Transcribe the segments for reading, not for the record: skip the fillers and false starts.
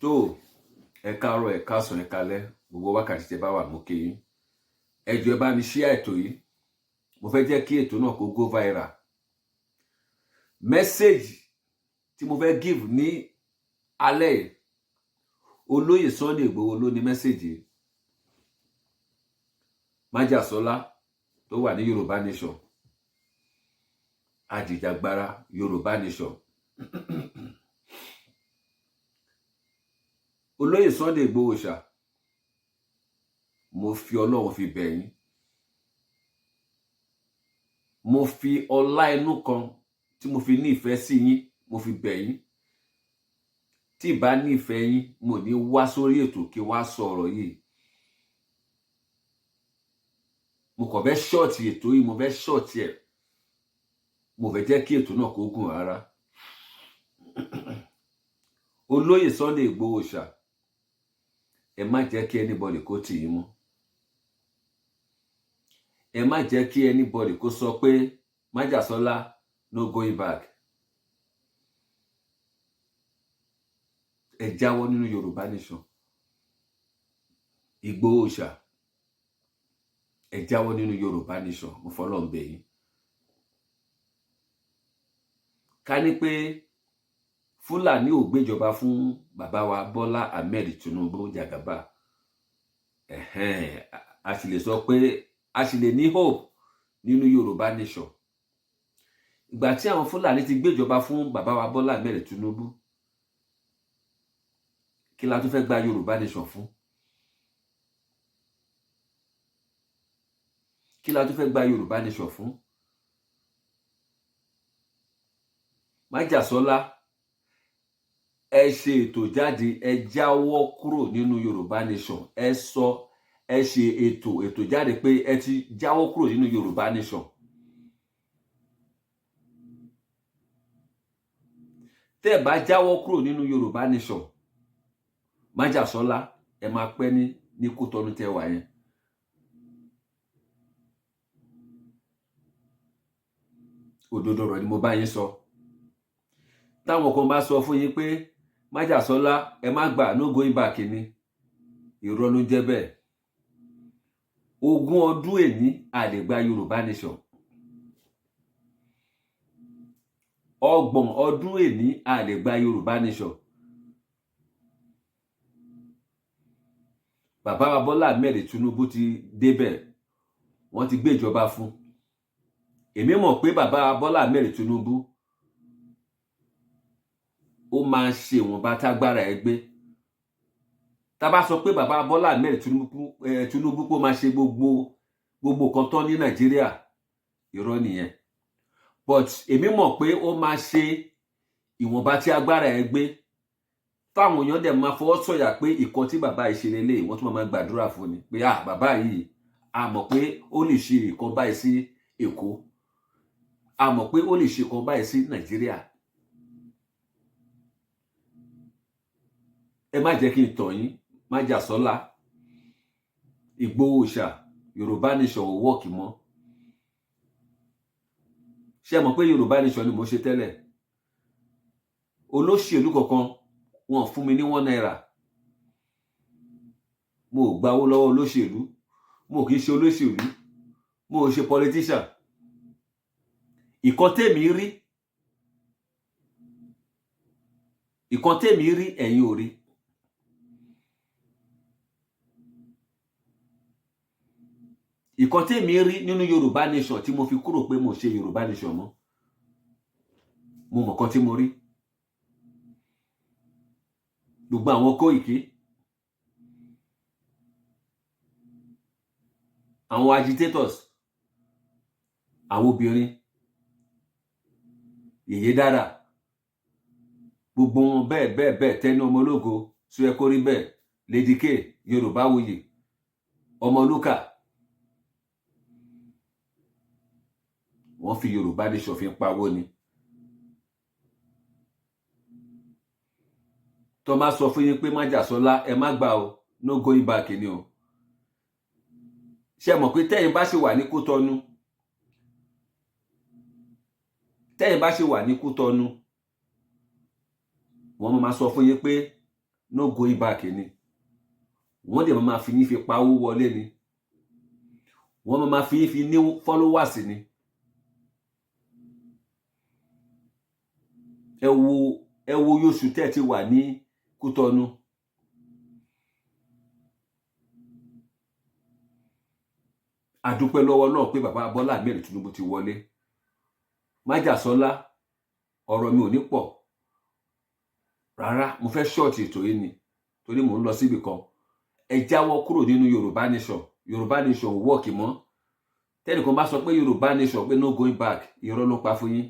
tó ẹ káàárọ̀ ẹ káàsán ẹ káalẹ́ gbogbo wákàtí tẹ́ bá wà mú kí yín. Ẹ jọ̀ọ́ ẹ bá mi share ètò yìí, mo fẹ́ jẹ́ kí ètò náà kó go viral. Message tí mo fẹ́ give ní alẹ́ yìí, olóyè Sunday Igboho ló ní message yìí. Májàsọ́lá tó wà ní Yorùbá Nation, ajìjàgbara Yorùbá Nation. Olóyè Sunday Igboho ṣá, mo fi Ọlọ́run fi bẹ̀ yín, mo fi ọlá inú kan tí mo fi ní ìfẹ́ sí yín, mo fi bẹ̀ yín. Tí ìbá ní ìfẹ́ yín, mo ní wá sórí ètò kí wá sọ̀rọ̀ yìí. Mo kàn fẹ́ ṣọ́ọ̀tì ètò yìí, mo fẹ́ ṣọ́ọ̀tì ẹ̀. Mo fẹ́ jẹ́ kí ètò náà kó gùn rárá. Olóyè Sunday Igboho ṣá, ẹ má jẹ́ kí anybody kó tì yín mú. Ẹ má jẹ́ kí anybody kó sọ pé Májàsọ́lá no going back. Ẹ jáwọ́ nínú Yorùbá Nation. Igboho ṣá, ẹ jáwọ́ nínú Yorùbá Nation, mo fọlọ́run bẹ̀ yín. Ká ní pé Fúlàní ò gbéjọba fún bàbá wa Bọ́lá Ahmed Tinubu Jagaba, a sì lè sọ pé a sì lè ní hope nínú Yorùbá Nation. Ìgbà tí àwọn Fúlàní ti gbéjọba fún bàbá wa Bọ́lá Ahmed Tinubu, kí la tún fẹ́ gba Yorùbá Nation fún? Kí la tún fẹ́ gba Yorùbá Nation fún? Májàsọ́lá, ẹ ṣe ètò jáde, ẹ jáwọ́ kúrò nínú Yorùbá Nation. Ẹ ṣe ètò jáde pé ẹ ti jáwọ́ kúrò nínú Yorùbá Nation. Tẹ́ ẹ bá jáwọ́ kúrò nínú Yorùbá Nation, Májàsọ́lá, ẹ máa pẹ́ ní Kútọ́nù tẹ́ wà yẹn. Òdodo ọ̀rọ̀ ni mo bá yín sọ. Táwọn kan bá sọ fún yín pé Májàsọ́lá ẹ má gbà, no going back ni, irọ́ ló jẹ́ bẹ́ẹ̀. 20 ọdún èní a lè gba Yorùbá Nation. 30 ọdún èní a lè gba Yorùbá Nation. Bàbá wa Bọ́lá Ahmed Tinubu ti débẹ̀, wọ́n ti gbé ìjọba fún. Èmi mọ̀ pé bàbá wa Bọ́lá Ahmed Tinubu ó máa ṣe ìwọ̀nba tágbára ẹ̀ gbé. Tá bá sọ pé bàbá Bọ́lá Ahmed Tinubu kó máa ṣe gbogbo kan tán ní Nàìjíríà, irọ́ nìyẹn. But èmi mọ̀ pé ó máa ṣe ìwọ̀nba tí agbára ẹ̀ gbé. Táwọn èèyàn dẹ̀ máa fọwọ́ sọ̀yà pé ìkan tí bàbá yìí ṣe lélẹ̀, wọ́n tún máa gbàdúrà fún ni pé bàbá yìí a mọ̀ pé ó lè ṣe ìkan báyìí sí Èkó, a mọ̀ pé ó lè ṣe ìkan báyìí sí Nàìjíríà. Ẹ má jẹ́ kí n tàn yín, Májàsọ́lá, Igboho ṣá, Yorùbá Nation ò wọ́ọ̀kì mọ́. Ṣé mọ̀ pé Yorùbá Nation ni mo ṣe tẹ́lẹ̀? Olóṣèlú kankan wọn fún mi ní 1 naira. Mo ò gba owó lọ́wọ́ olóṣèlú, mo kì í ṣe olóṣèlú, mo ò ṣe politician. Ìkan tèmi rí ẹ̀yin ò rí. Ìkan tèmi rí nínú Yorùbá Nation tí mo fi kúrò pé mo ṣe Yorùbá Nation mọ́, mo mọ̀ kan tí mo rí. Gbogbo àwọn Kóìkí, àwọn agitators, àwọn obìnrin, Yèyé Dára, gbogbo wọn bẹ́ẹ̀ Tẹ́ni Ọmọlógo, Sóyẹ kó rí bẹ́ẹ̀, Lady K, Yorùbáwuyì, Ọmọlúkà, wọ́n fi Yorùbá Nation fi ń pawó ni. Tó máa sọ fún yín pé Májàsọ́lá ẹ má gbà o, no going back ni o. Ṣé mọ̀ pé tẹ́yin bá ṣe wà ní Kútọ́nù, wọ́n máa sọ fún yín pé no going back ni. Wọ́n dẹ̀ máa fi yín fi pawó wọlé ni. Wọ́n máa fi yín fi ní followers ni. Ẹ wo oṣù tẹ́ ti wà ní Kútọ̀nù. A dúpẹ́ lọ́wọ́ náà pé bàbá Bọ́lá Ahmed Tinubu ti wọlé. Májàsọ́lá, ọ̀rọ̀ mi ò ní pọ̀ rárá, mo fẹ́ ṣọ́ọ̀tì ètò yìí ni torí mò ń lọ síbì kan. Ẹ jáwọ́ kúrò nínú Yorùbá nation. Yorùbá nation ò wọ́ọ̀kì mọ́. Tẹ́nìkan bá sọ pé Yorùbá nation pé no going back, irọ́ ló pa fún yín.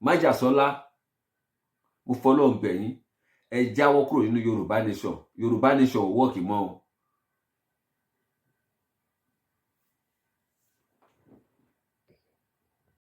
Májàsọ́lá, mo fọlọ́run bẹ̀ yín, ẹ jáwọ́ kúrò nínú Yorùbá nation. Yorùbá nation ò wọ́ọ̀kì mọ́ o.